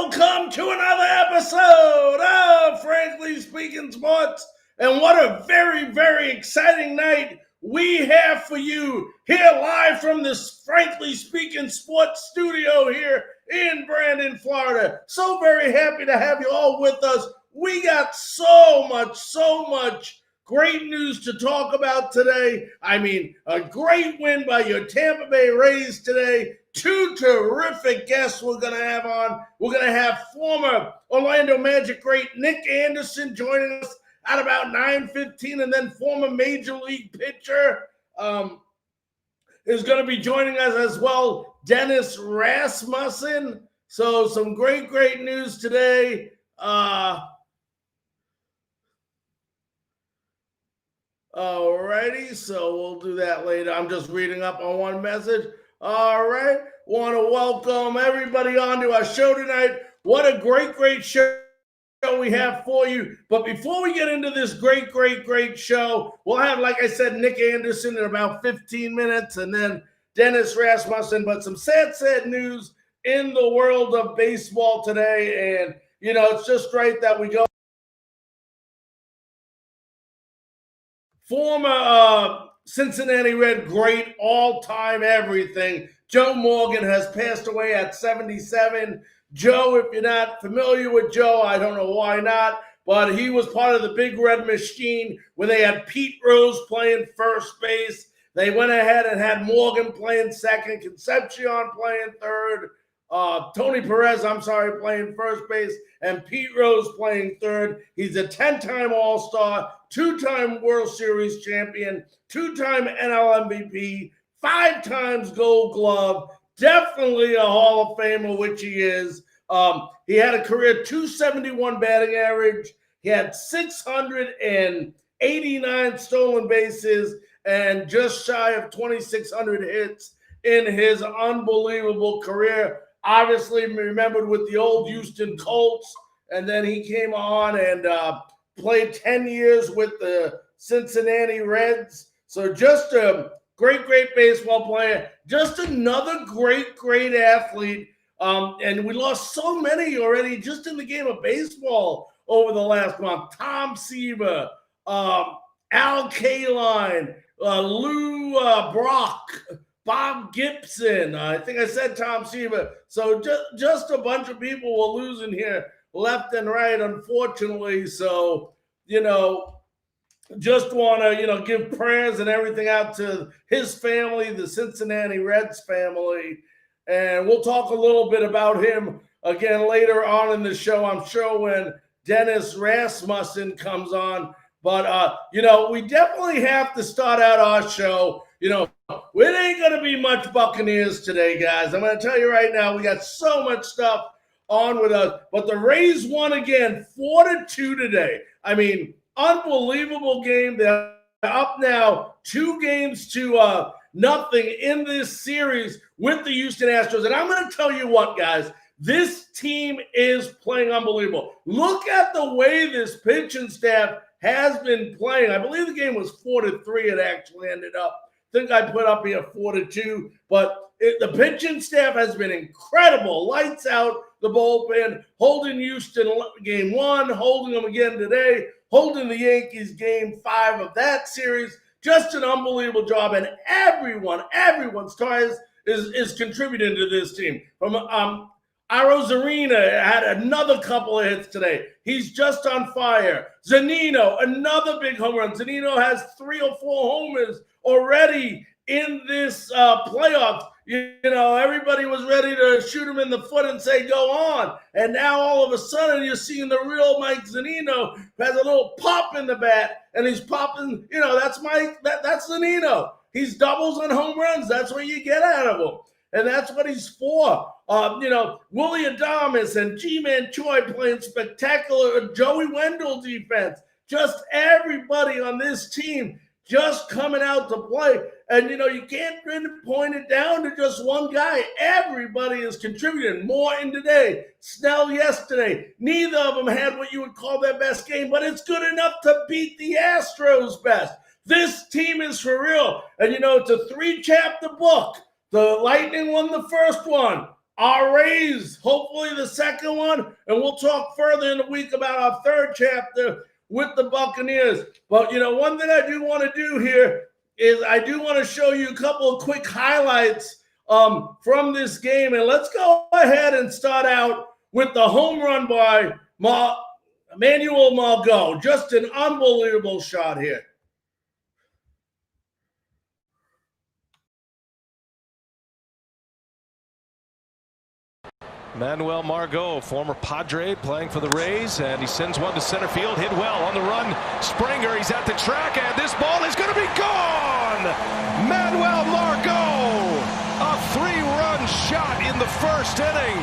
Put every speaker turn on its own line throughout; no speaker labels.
welcome to another episode of Frankly Speaking Sports. And what a very, very exciting night we have for you here live from this Frankly Speaking Sports studio here in Brandon, Florida. So very happy to have you all with us. We got so much great news to talk about today. I mean, a great win by your Tampa Bay Rays today. Two terrific guests we're going to have on. We're going to have former Orlando Magic great Nick Anderson joining us at about 9:15, and then former Major League pitcher is going to be joining us as well, Dennis Rasmussen. So some great news today. Alrighty, so we'll do that later. I'm just reading up on one message. All right, want to welcome everybody onto our show tonight. What a great show we have for you. But before we get into this great show, we'll have, like I said, Nick Anderson in about 15 minutes, and then Dennis Rasmussen. But some sad news in the world of baseball today, and it's just right that we go. Former Cincinnati Red great, all-time everything, Joe Morgan has passed away at 77. Joe, if you're not familiar with Joe, I don't know why not, but he was part of the Big Red Machine when they had Pete Rose playing first base. They went ahead and had Morgan playing second, Concepcion playing third, Tony Perez, playing first base, and Pete Rose playing third. He's a 10-time All-Star, 2-time World Series champion, 2-time NL MVP, 5 times Gold Glove, definitely a Hall of Famer, which he is. He had a career .271 batting average. He had 689 stolen bases and just shy of 2,600 hits in his unbelievable career. Obviously remembered with the old Houston Colts, and then he came on and played 10 years with the Cincinnati Reds. So just a great baseball player, just another great athlete. And we lost so many already just in the game of baseball over the last month. Tom Seaver, Al Kaline, Lou Brock, Bob Gibson. I think I said Tom Seaver. So just a bunch of people we're losing here left and right, unfortunately. So, just want to, give prayers and everything out to his family, the Cincinnati Reds family. And we'll talk a little bit about him again later on in the show, I'm sure, when Dennis Rasmussen comes on. But, we definitely have to start out our show. It ain't going to be much Buccaneers today, guys. I'm going to tell you right now, we got so much stuff on with us. But the Rays won again, 4-2 today. I mean, unbelievable game. They're up now 2-0 in this series with the Houston Astros. And I'm going to tell you what, guys, this team is playing unbelievable. Look at the way this pitching staff has been playing. I believe the game was 4-3. It actually ended up. I think I put up here 4-2, but the pitching staff has been incredible. Lights out the bullpen, holding Houston game 1, holding them again today, holding the Yankees game 5 of that series. Just an unbelievable job, and everyone's ties is contributing to this team. From Arozarena had another couple of hits today. He's just on fire. Zunino, another big home run. Zunino has 3 or 4 homers already in this playoffs. Everybody was ready to shoot him in the foot and say, go on. And now all of a sudden you're seeing the real Mike Zunino, who has a little pop in the bat, and he's popping, that's Zunino. He's doubles and home runs. That's what you get out of him. And that's what he's for. Willie Adames and G-Man Choi playing spectacular Joey Wendell defense. Just everybody on this team just coming out to play. And, you can't really point it down to just one guy. Everybody is contributing. Morton today, Snell yesterday. Neither of them had what you would call their best game, but it's good enough to beat the Astros' best. This team is for real. And, it's a 3-chapter book. The Lightning won the first one. our Rays, hopefully the second one, and we'll talk further in the week about our third chapter with the Buccaneers. But, one thing I do want to do here is I do want to show you a couple of quick highlights from this game. And let's go ahead and start out with the home run by Emmanuel Margot. Just an unbelievable shot here.
Manuel Margot, former Padre, playing for the Rays, and he sends one to center field, hit well on the run. Springer, he's at the track, and this ball is going to be gone! Manuel Margot, a 3-run shot in the first inning.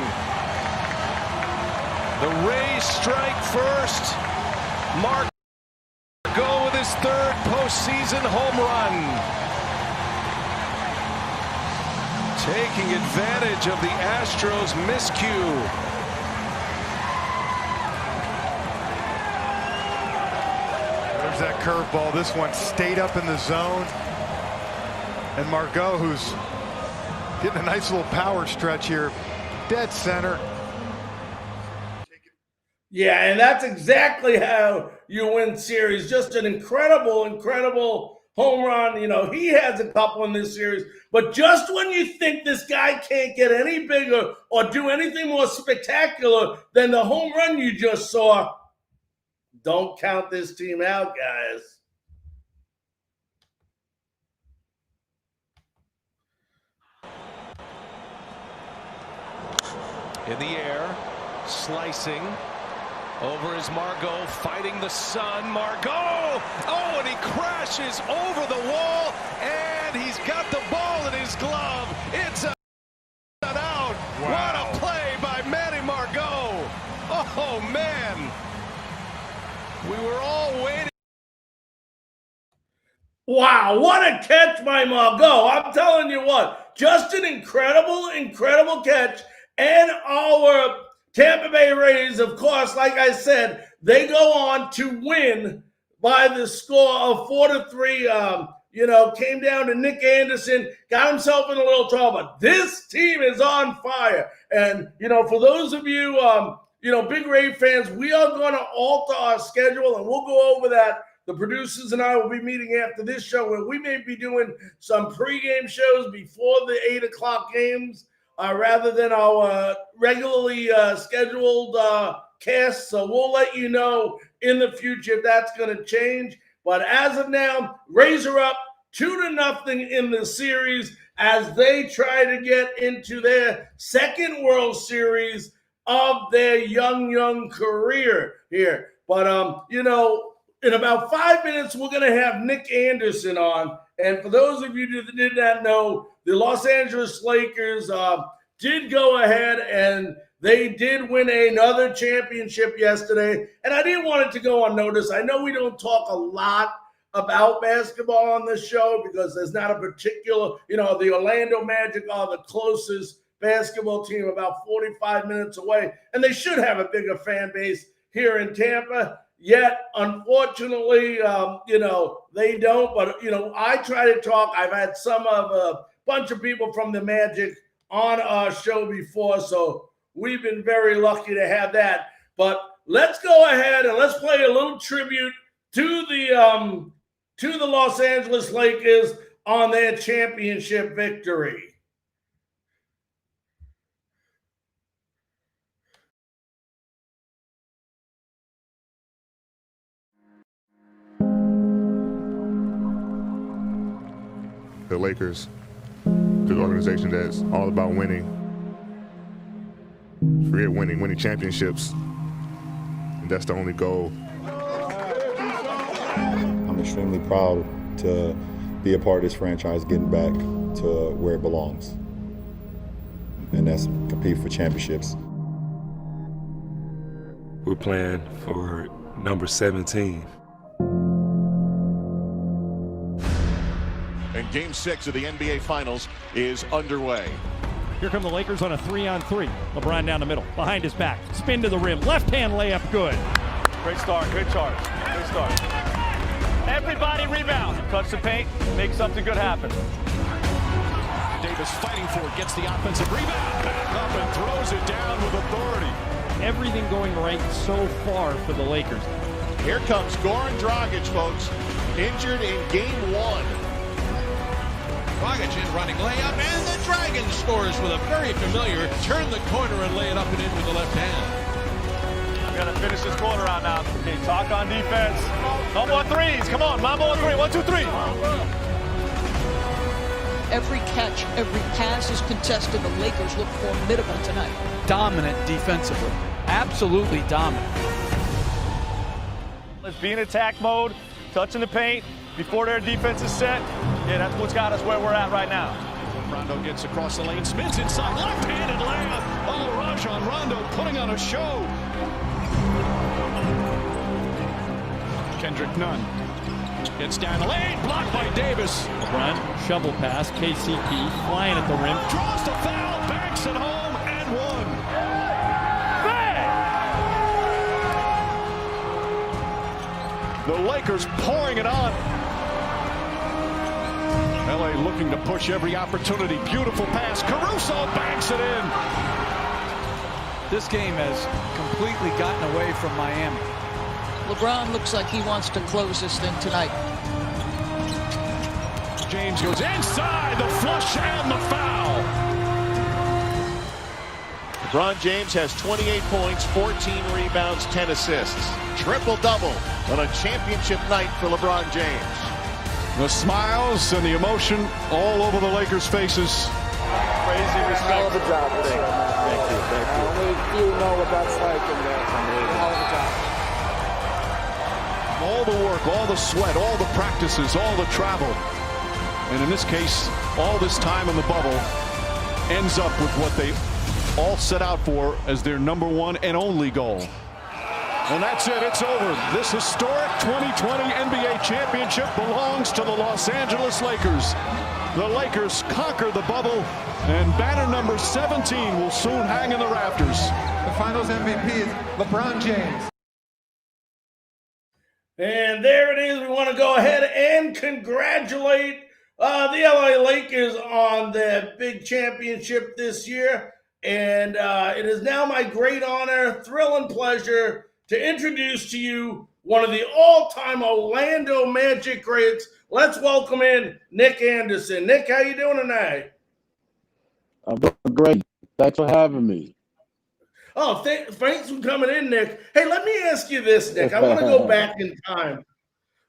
The Rays strike first. Margot with his third postseason home run. Taking advantage of the Astros' miscue.
There's that curveball. This one stayed up in the zone. And Margot, who's getting a nice little power stretch here, dead center.
Yeah, and that's exactly how you win series. Just an incredible home run. He has a couple in this series. But just when you think this guy can't get any bigger or do anything more spectacular than the home run you just saw, don't count this team out, guys.
In the air, slicing. Over is Margot, fighting the sun. Margot! Oh, and he crashes over the wall, and he's got the ball in his glove. It's an out. Wow. What a play by Manny Margot. Oh, man. We were all waiting.
Wow, what a catch by Margot. I'm telling you what, just an incredible catch. And our Tampa Bay Rays, of course, like I said, they go on to win by the score of 4-3. Came down to Nick Anderson, got himself in a little trouble. But this team is on fire. And, for those of you, big Ray fans, we are going to alter our schedule, and we'll go over that. The producers and I will be meeting after this show, where we may be doing some pregame shows before the 8 o'clock games. Rather than our regularly scheduled cast. So we'll let you know in the future if that's going to change. But as of now, Rays are up 2-0 in the series as they try to get into their second World Series of their young career here. But, in about 5 minutes, we're going to have Nick Anderson on. And for those of you that did not know, the Los Angeles Lakers did go ahead and they did win another championship yesterday. And I didn't want it to go unnoticed. I know we don't talk a lot about basketball on this show because there's not a particular, the Orlando Magic are the closest basketball team, about 45 minutes away. And they should have a bigger fan base here in Tampa. Yet, unfortunately, they don't. But, I try to talk. I've had a bunch of people from the Magic on our show before, so we've been very lucky to have that. But let's go ahead and let's play a little tribute to the Los Angeles Lakers on their championship victory.
The Lakers, the organization that's all about winning. Forget winning championships. And that's the only goal.
I'm extremely proud to be a part of this franchise getting back to where it belongs. And that's compete for championships.
We're playing for number 17.
And Game 6 of the NBA Finals is underway.
Here come the Lakers on a 3-on-3. LeBron down the middle, behind his back, spin to the rim, left-hand layup, good.
Great start, good charge, good start. Everybody rebound, touch the paint, make something good happen.
Davis fighting for it, gets the offensive rebound, back up and throws it down with authority.
Everything going right so far for the Lakers.
Here comes Goran Dragic, folks, injured in game 1.
Dragic in running layup, and the Dragon scores with a very familiar turn the corner and lay it up and in with the left hand.
I'm going to finish this quarter out now. Okay, talk on defense. No more threes. Come on, Mambo on 3. 1, 2, 3.
Every catch, every pass is contested. The Lakers look formidable tonight.
Dominant defensively. Absolutely dominant.
Let's be in attack mode, touching the paint before their defense is set. Yeah, that's what's got us where we're at right now.
Rondo gets across the lane, spins inside, left-handed layup. Oh, Rajon Rondo putting on a show. Kendrick Nunn gets down the lane, blocked by Davis.
LeBron, shovel pass, KCP flying at the rim.
Draws the foul, banks it home, and one.
The Lakers pouring it on.
LA looking to push every opportunity. Beautiful pass. Caruso banks it in.
This game has completely gotten away from Miami.
LeBron looks like he wants to close this thing tonight.
James goes inside, the flush and the foul.
LeBron James has 28 points, 14 rebounds, 10 assists. Triple-double on a championship night for LeBron James.
The smiles and the emotion all over the Lakers' faces.
Crazy respect.
Hell of a job. Thank you. Only few know what that's like, and hell of a job.
All the work, all the sweat, all the practices, all the travel. And in this case, all this time in the bubble ends up with what they all set out for as their number one and only goal. And that's it. It's over. This historic 2020 NBA championship belongs to the Los Angeles Lakers. The Lakers conquer the bubble, and banner number 17 will soon hang in the rafters.
The finals MVP is LeBron James.
And there it is. We want to go ahead and congratulate the LA Lakers on their big championship this year. And it is now my great honor, thrill, and pleasure to introduce to you one of the all-time Orlando Magic greats. Let's welcome in Nick Anderson. Nick, how you doing tonight?
I'm doing great. Thanks for having me.
Oh, thanks for coming in, Nick. Hey, let me ask you this, Nick. I want to go back in time.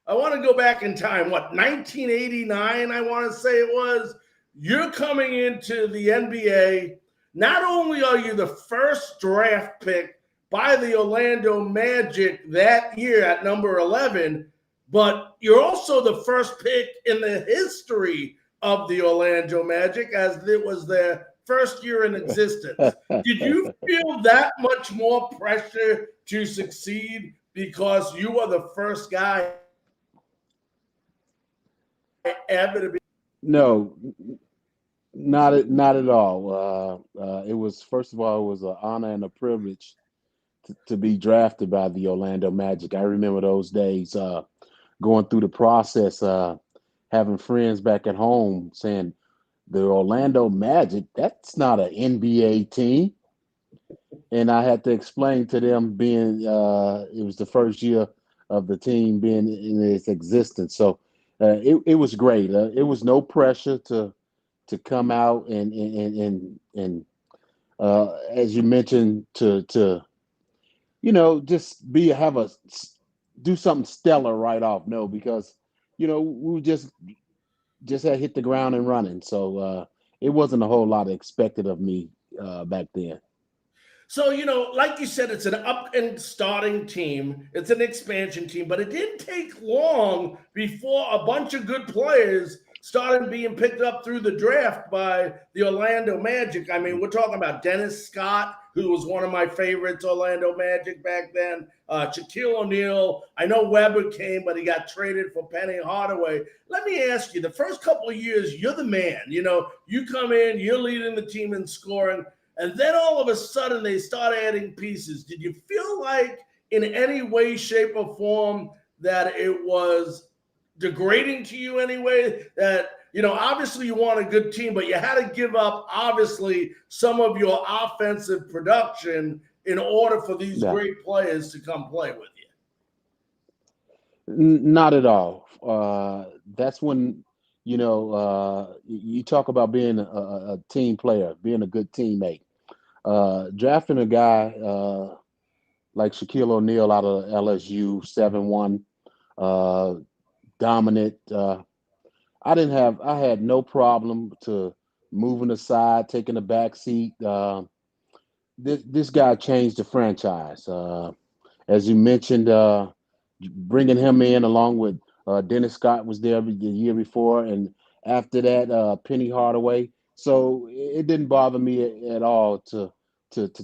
What, 1989, I want to say it was? You're coming into the NBA. Not only are you the first draft pick by the Orlando Magic that year at number 11, but you're also the first pick in the history of the Orlando Magic, as it was their first year in existence. Did you feel that much more pressure to succeed because you were the first guy ever to be?
No, not at all. It was, first of all, it was an honor and a privilege to be drafted by the Orlando Magic. I remember those days, going through the process, having friends back at home saying, the Orlando Magic, that's not an NBA team. And I had to explain to them, being it was the first year of the team being in its existence. So it was great. It was no pressure to come out and as you mentioned, to just do something stellar right off. No, because we just had hit the ground and running. So it wasn't a whole lot expected of me back then.
So, like you said, it's an up and starting team. It's an expansion team, but it didn't take long before a bunch of good players started being picked up through the draft by the Orlando Magic. I mean, we're talking about Dennis Scott, who was one of my favorites, Orlando Magic back then. Shaquille O'Neal. I know Webber came, but he got traded for Penny Hardaway. Let me ask you, the first couple of years, you're the man. You come in, you're leading the team in scoring, and then all of a sudden they start adding pieces. Did you feel like in any way, shape, or form that it was degrading to you anyway? That, obviously you want a good team, but you had to give up, obviously, some of your offensive production in order for these great players to come play with you.
Not at all. That's when, you talk about being a team player, being a good teammate. Drafting a guy like Shaquille O'Neal out of LSU, 7'1", dominant. I had no problem to moving aside, taking a back seat. This guy changed the franchise. As you mentioned, bringing him in along with Dennis Scott was there the year before, and after that, Penny Hardaway. So it didn't bother me at all to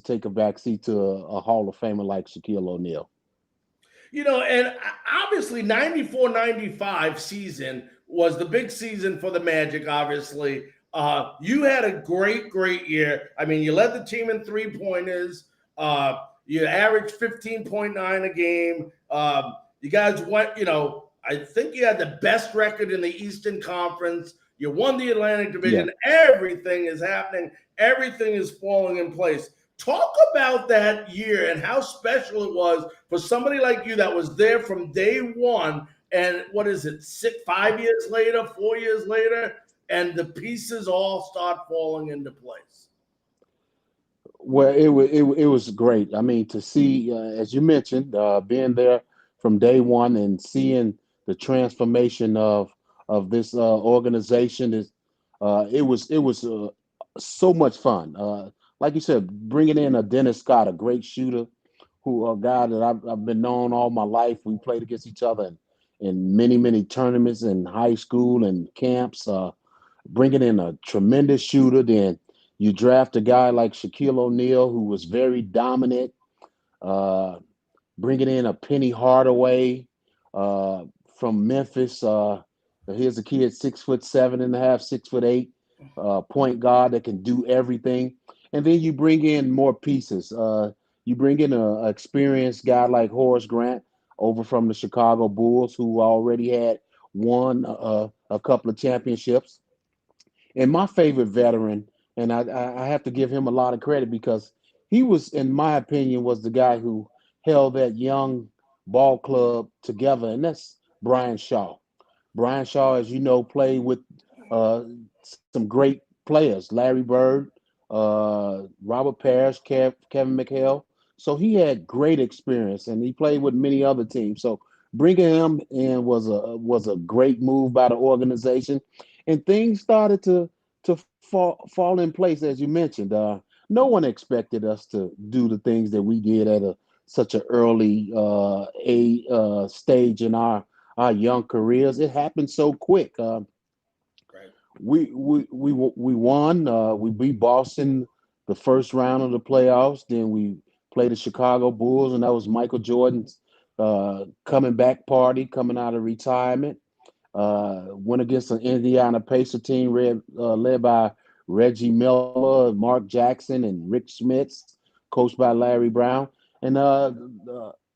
take a back seat to a Hall of Famer like Shaquille O'Neal.
And obviously 94-95 season was the big season for the Magic, obviously. You had a great year. I mean, you led the team in three-pointers. You averaged 15.9 a game. You guys went, I think you had the best record in the Eastern Conference. You won the Atlantic Division. Yeah. Everything is happening. Everything is falling in place. Talk about that year and how special it was for somebody like you that was there from day one. And what is it, 5 years later, 4 years later, and the pieces all start falling into place?
Well, it was great. I mean, to see, as you mentioned, being there from day one and seeing the transformation of this organization it was so much fun. Like you said, bringing in a Dennis Scott, a great shooter, a guy that I've been known all my life. We played against each other in many tournaments in high school and camps. Bringing in a tremendous shooter, then you draft a guy like Shaquille O'Neal, who was very dominant. Bringing in a Penny Hardaway from Memphis. Here's a kid 6'7.5", 6'8", point guard that can do everything. And then you bring in more pieces. You bring in an experienced guy like Horace Grant over from the Chicago Bulls, who already had won a couple of championships. And my favorite veteran, and I have to give him a lot of credit because he was, in my opinion, was the guy who held that young ball club together, and that's Brian Shaw. Brian Shaw, as you know, played with some great players, Larry Bird, Robert Parrish, Kevin McHale. So he had great experience, and he played with many other teams. So bringing him in was a great move by the organization, and things started to fall in place, as you mentioned. No one expected us to do the things that we did at such an early stage in our young careers. It happened so quick. We won. We beat Boston the first round of the playoffs. Then we played the Chicago Bulls, and that was Michael Jordan's coming back party, coming out of retirement. Went against an Indiana Pacer team led by Reggie Miller, Mark Jackson, and Rick Schmitz, coached by Larry Brown. And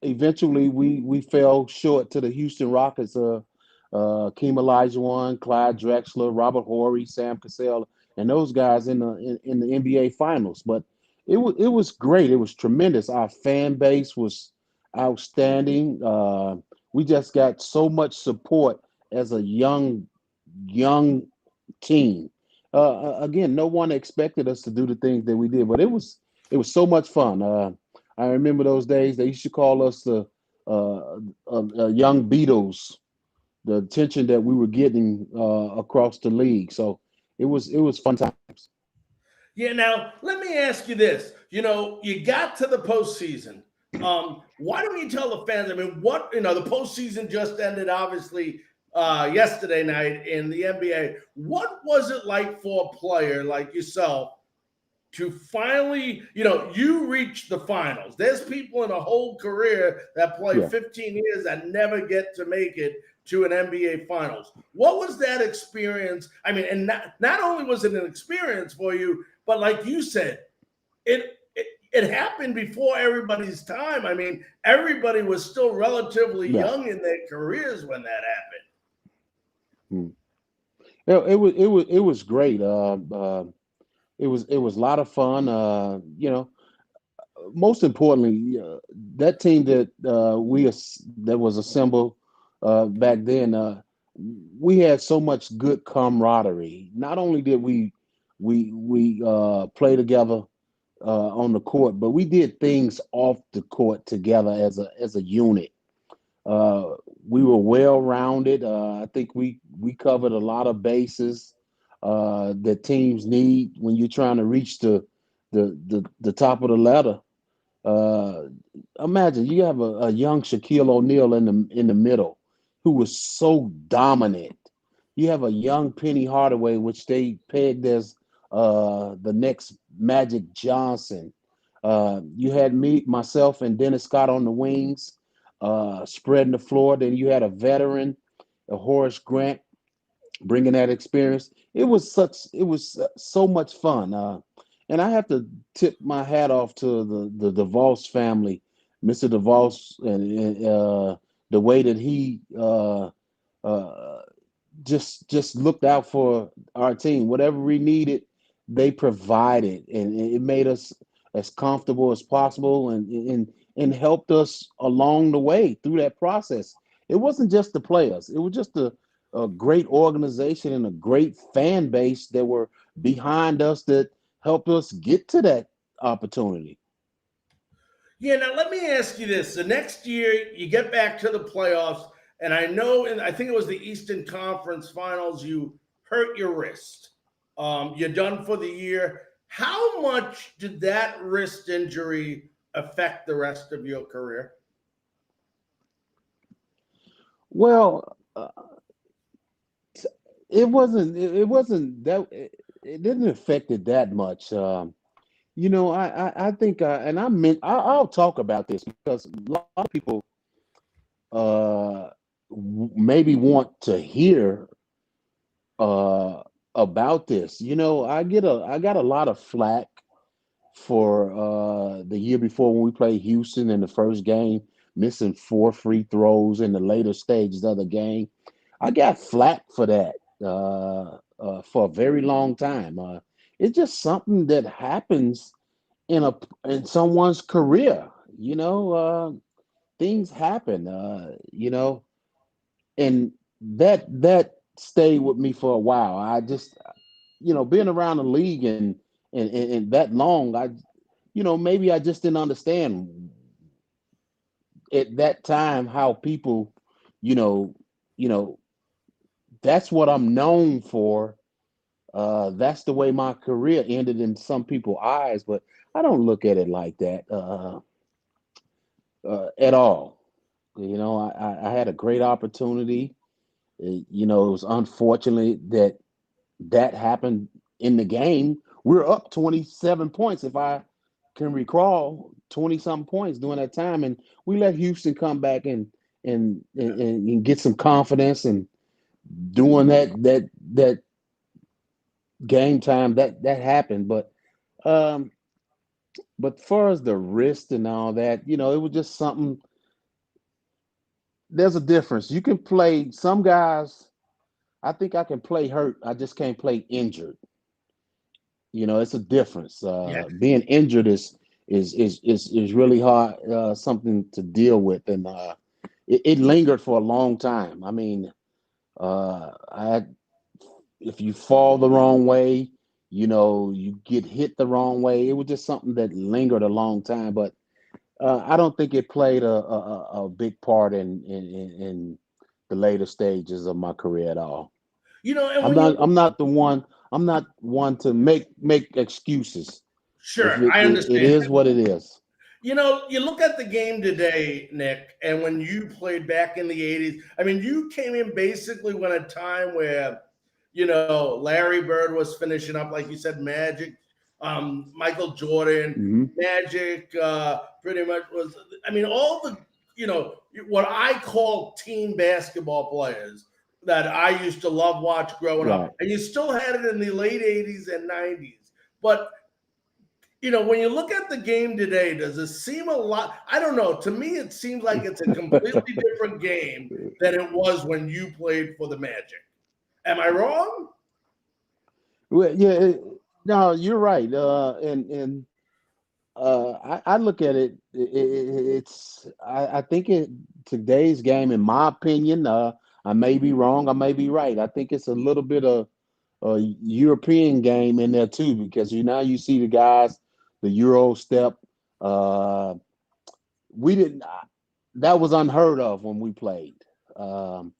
eventually we fell short to the Houston Rockets. Keem Olajuwon, Clyde Drexler, Robert Horry, Sam Cassell, and those guys in the NBA Finals. But it was great. It was tremendous. Our fan base was outstanding. We just got so much support as a young team. Again, no one expected us to do the things that we did, but it was so much fun. I remember those days. They used to call us the young Beatles. The attention that we were getting across the league. So it was fun times.
Yeah. Now let me ask you this. You got to the postseason. Why don't you tell the fans? I mean, the postseason just ended, obviously, yesterday night in the NBA. What was it like for a player like yourself to finally, you reach the finals? There's people in a whole career that play 15 years that never get to make it to an NBA Finals. What was that experience? I mean, and not only was it an experience for you, but like you said, it happened before everybody's time. I mean, everybody was still relatively young in their careers when that happened.
It was great. It was a lot of fun. Most importantly, that team that was assembled back then, we had so much good camaraderie. Not only did we play together on the court, but we did things off the court together as a unit. Uh, we were well rounded. I think we covered a lot of bases that teams need when you're trying to reach the top of the ladder. Uh, Imagine you have a young Shaquille O'Neal in the middle, who was so dominant. You have a young Penny Hardaway, which they pegged as the next Magic Johnson. You had myself, and Dennis Scott on the wings, spreading the floor. Then you had a veteran, a Horace Grant, bringing that experience. It was so much fun. And I have to tip my hat off to the DeVos family, Mr. DeVos, and the way that he uh, just looked out for our team. Whatever we needed, they provided, and it made us as comfortable as possible, and helped us along the way through that process. It wasn't just the players; it was just a great organization and a great fan base that were behind us that helped us get to that opportunity.
Yeah, now let me ask you this. The next year, you get back to the playoffs, and I know, I think it was the Eastern Conference Finals, you hurt your wrist. You're done for the year. How much did that wrist injury affect the rest of your career?
Well, it wasn't that it didn't affect it that much. I think, and I'll talk about this because a lot of people uh, maybe want to hear uh, about this. I got a lot of flack for the year before when we played Houston in the first game, missing 4 free throws in the later stages of the game. I got flack for that for a very long time. It's just something that happens in someone's career. Things happen. And that stayed with me for a while. I just, being around the league and that long, maybe I just didn't understand at that time how people, you know, you know, that's what I'm known for. That's the way my career ended in some people's eyes, but I don't look at it like that at all. I had a great opportunity. It was unfortunate that happened in the game. We're up 27 points, if I can recall, 20 something points during that time, and we let Houston come back and get some confidence, and doing that game time that happened. But far as the wrist and all that, it was just something. There's a difference. You can play some guys. I think I can play hurt. I just can't play injured. It's a difference.
Yeah.
Being injured is really hard, something to deal with, and it lingered for a long time. I mean, if you fall the wrong way, you get hit the wrong way. It was just something that lingered a long time, but I don't think it played a big part in the later stages of my career at all.
And
I'm
when
not
you
I'm not the one I'm not one to make excuses. If
sure, I
it
understand.
is what it is.
You look at the game today, Nick, and when you played back in the 80s, I mean, you came in basically when a time where, Larry Bird was finishing up, like you said, Magic, Michael Jordan,
Hmm.
Magic, pretty much was, I mean, all the, what I call team basketball players that I used to love watch growing
Right.
up. And you still had it in the late 80s and 90s. But when you look at the game today, does it seem a lot? I don't know. To me, it seems like it's a completely different game than it was when you played for the Magic. Am I wrong?
Well, yeah, no, you're right. I look at it. I think today's game, in my opinion, I may be wrong, I may be right. I think it's a little bit of a European game in there too, because you see the guys, the Euro step. Uh, we didn't. That was unheard of when we played. Um,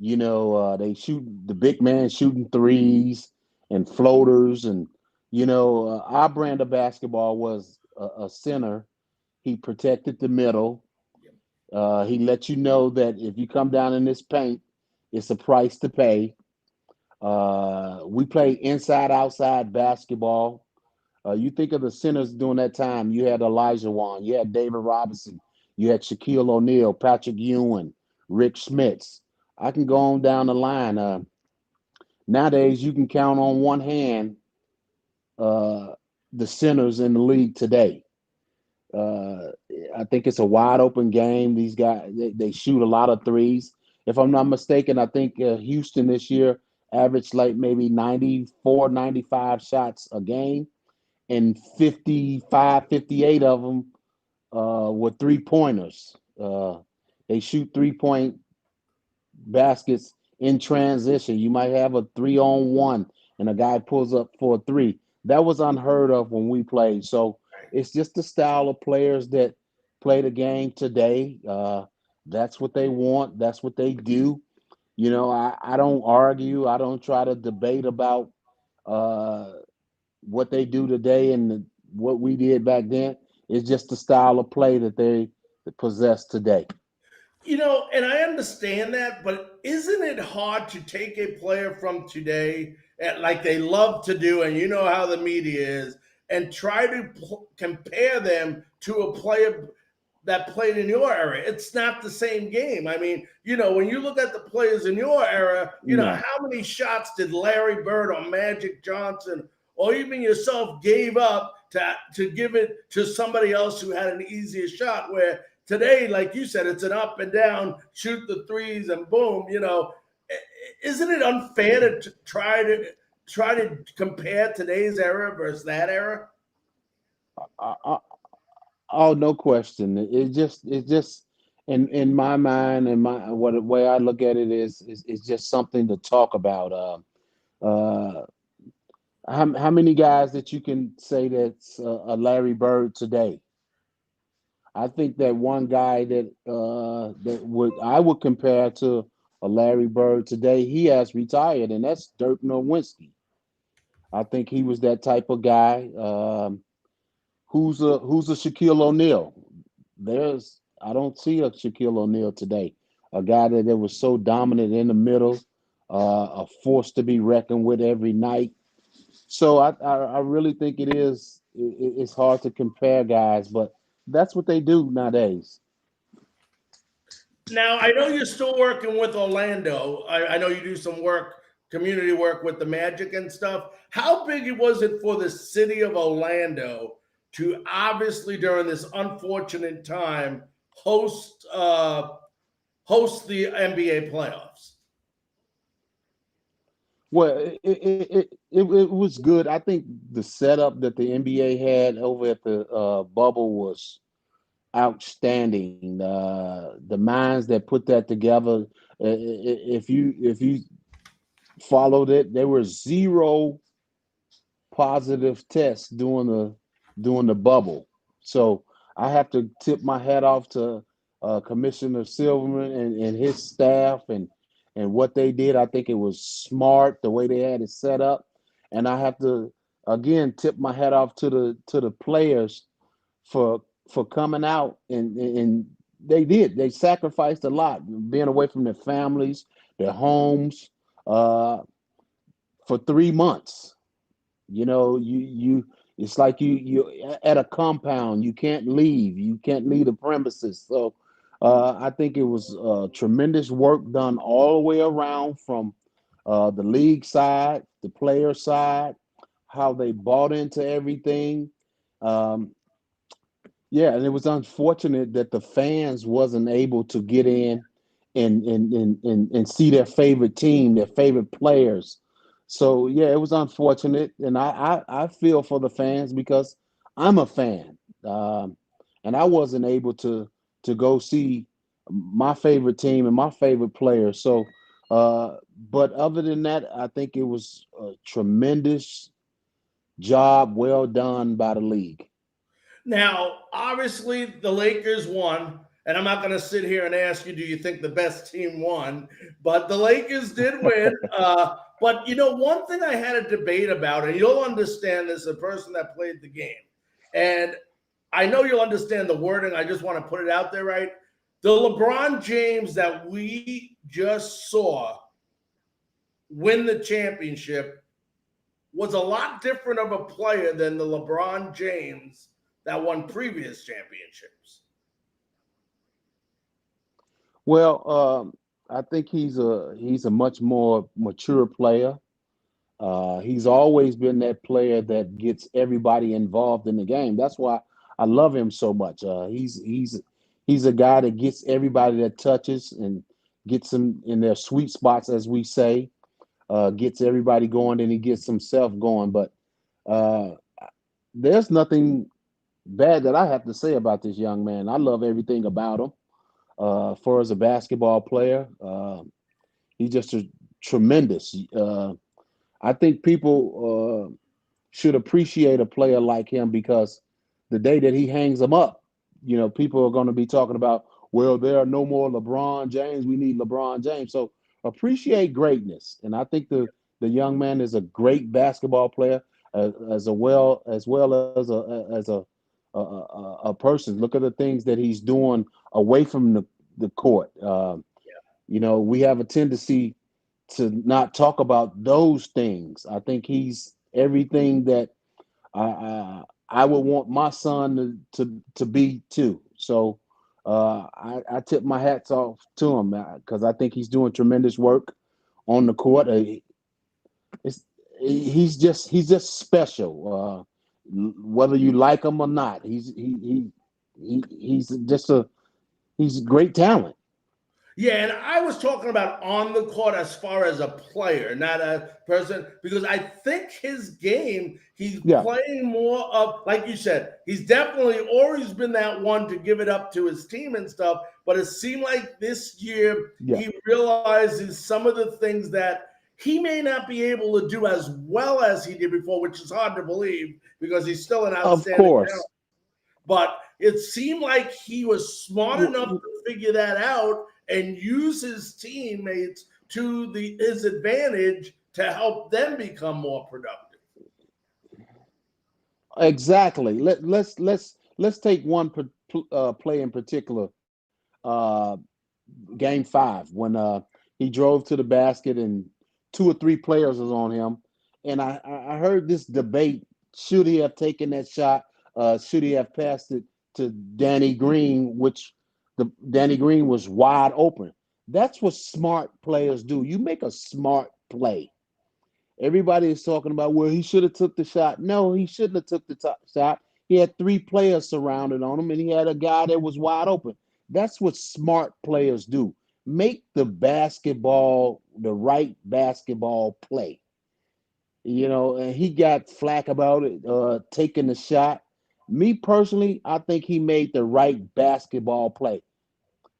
they shoot the big man shooting threes and floaters, and our brand of basketball was a center. He protected the middle. He let you know that if you come down in this paint, it's a price to pay. We played inside outside basketball. You think of the centers during that time. You had Elijah Wan, you had David Robinson, you had Shaquille O'Neal, Patrick Ewing, Rick Schmitz. I can go on down the line. Nowadays, you can count on one hand the centers in the league today. Uh, I think it's a wide open game. These guys, they shoot a lot of threes. If I'm not mistaken, I think Houston this year averaged like maybe 94, 95 shots a game, and 55, 58 of them were three-pointers. They shoot three-point baskets in transition. You might have a 3-on-1 and a guy pulls up for a three. That was unheard of when we played. So it's just the style of players that play the game today. That's what they want. That's what they do. I don't argue. I don't try to debate about what they do today and what we did back then. It's just the style of play that they possess today.
And I understand that, but isn't it hard to take a player from today, like they love to do, and you know how the media is, and try to compare them to a player that played in your era? It's not the same game. I mean, when you look at the players in your era,
No.
how many shots did Larry Bird or Magic Johnson or even yourself gave up to give it to somebody else who had an easier shot? Where today, like you said, it's an up and down, shoot the threes and boom. Isn't it unfair to try to compare today's era versus that era?
Oh, no question. It's just in my mind and my what the way I look at it is it's just something to talk about. Uh, how many guys that you can say that's a Larry Bird today? I think that one guy that I would compare to a Larry Bird today, he has retired, and that's Dirk Nowitzki. I think he was that type of guy. Who's a Shaquille O'Neal? I don't see a Shaquille O'Neal today. A guy that was so dominant in the middle, a force to be reckoned with every night. So I really think it's hard to compare guys, but that's what they do nowadays.
Now, I know you're still working with Orlando. I know you do some community work with the Magic and stuff. How big was it for the city of Orlando to obviously during this unfortunate time host the NBA playoffs?
Well, it was good. I think the setup that the NBA had over at the bubble was outstanding. The minds that put that together, if you followed it, there were zero positive tests during the bubble. So I have to tip my hat off to Commissioner Silverman and his staff and what they did. I think it was smart the way they had it set up, and I have to again tip my hat off to the players for coming out and they sacrificed a lot, being away from their families, their homes, for 3 months. You it's like you at a compound. You can't leave. You can't leave the premises. So I think it was tremendous work done all the way around from the league side, the player side, how they bought into everything. Um, yeah, and it was unfortunate that the fans wasn't able to get in and see their favorite team, their favorite players. So yeah, it was unfortunate, and I feel for the fans because I'm a fan, and I wasn't able to go see my favorite team and my favorite players. So, but other than that, I think it was a tremendous job, well done by the league.
Now, obviously, the Lakers won, and I'm not going to sit here and ask you, do you think the best team won? But the Lakers did win. But one thing I had a debate about, and you'll understand this, a person that played the game, and I know you'll understand the wording. I just want to put it out there, right? The LeBron James that we just saw win the championship was a lot different of a player than the LeBron James that won previous championships.
Well, I think he's a much more mature player. He's always been that player that gets everybody involved in the game. That's why I love him so much. He's a guy that gets everybody that touches and gets them in their sweet spots, as we say. Gets everybody going, and he gets himself going. But there's nothing bad that I have to say about this young man. I love everything about him. For as a basketball player, he's just tremendous. I think people should appreciate a player like him because the day that he hangs them up, people are going to be talking about, well, there are no more LeBron James. We need LeBron James. So appreciate greatness. And I think the young man is a great basketball player as well as a person. Look at the things that he's doing away from the court. We have a tendency to not talk about those things. I think he's everything that I would want my son to be too. So I tip my hats off to him because I think he's doing tremendous work on the court. He's just special. Whether you like him or not, he's great talent.
Yeah, and I was talking about on the court as far as a player, not a person, because I think his game, he's playing more of, like you said, he's definitely always been that one to give it up to his team and stuff. But it seemed like this year he realizes some of the things that he may not be able to do as well as he did before, which is hard to believe because he's still an outstanding talent. But it seemed like he was smart enough to figure that out and use his teammates to his advantage to help them become more productive.
Exactly. Let's take one play in particular. Game 5 when he drove to the basket and 2 or 3 players was on him, and I heard this debate: should he have taken that shot? Should he have passed it to Danny Green, which Danny Green was wide open? That's what smart players do. You make a smart play. Everybody is talking about, well, he should have took the shot. No, he shouldn't have took the shot. He had 3 players surrounded on him, and he had a guy that was wide open. That's what smart players do. Make the right basketball play. And he got flack about it, taking the shot. Me personally, I think he made the right basketball play.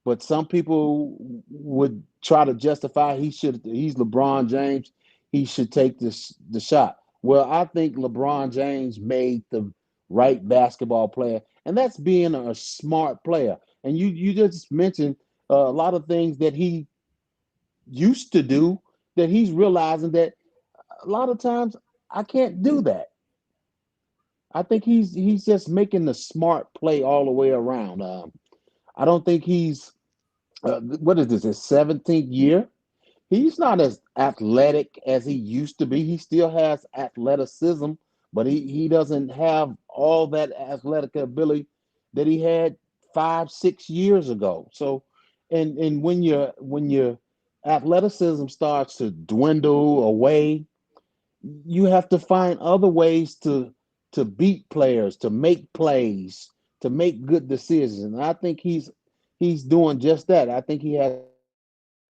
But some people would try to justify he's LeBron James. He should take the shot. Well, I think LeBron James made the right basketball player, and that's being a smart player. And you just mentioned a lot of things that he used to do that he's realizing that a lot of times I can't do that. I think he's just making the smart play all the way around. I don't think he's what is this, his 17th year? He's not as athletic as he used to be. He still has athleticism, but he doesn't have all that athletic ability that he had 5-6 years ago. So, and when your athleticism starts to dwindle away, you have to find other ways to beat players, to make plays, to make good decisions. And I think he's doing just that. I think he has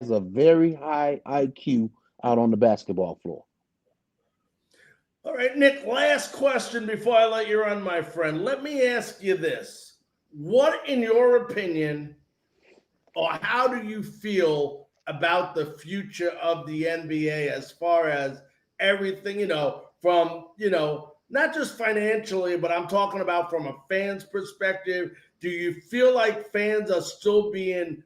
a very high IQ out on the basketball floor.
All right, Nick, last question before I let you run, my friend. Let me ask you this. What, in your opinion, or how do you feel about the future of the NBA as far as everything, from, not just financially, but I'm talking about from a fan's perspective? Do you feel like fans are still being,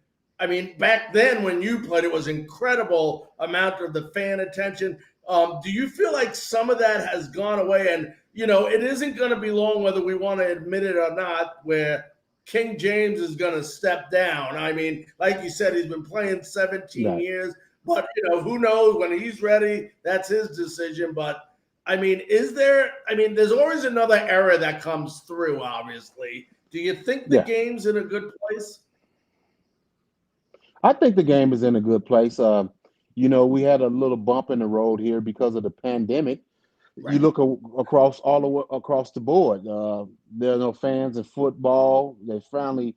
back then when you played, it was incredible amount of the fan attention. Do you feel like some of that has gone away? And, it isn't going to be long, whether we want to admit it or not, where King James is going to step down. Like you said, he's been playing 17 years, but who knows when he's ready? That's his decision. But there's always another era that comes through, obviously. Do you think the game's in a good place?
I think the game is in a good place. We had a little bump in the road here because of the pandemic. Right. You look across the board. There are no fans in football. They're finally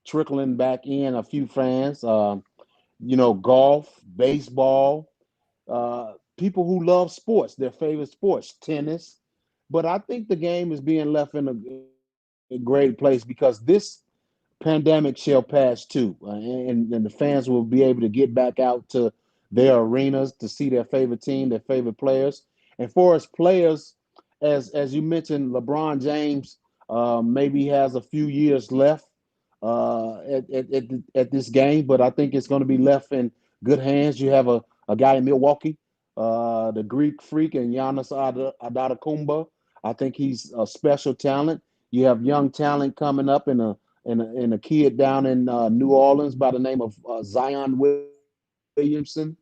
trickling back in a few fans. Golf, baseball, people who love sports, their favorite sports, tennis. But I think the game is being left in a great place because this pandemic shall pass too, and the fans will be able to get back out to their arenas to see their favorite team, their favorite players. And for us players, as you mentioned, LeBron James maybe has a few years left at this game, but I think it's going to be left in good hands. You have a guy in Milwaukee, the Greek freak, and Giannis Antetokounmpo. I think he's a special talent. You have young talent coming up in a kid down in New Orleans by the name of Zion Williamson.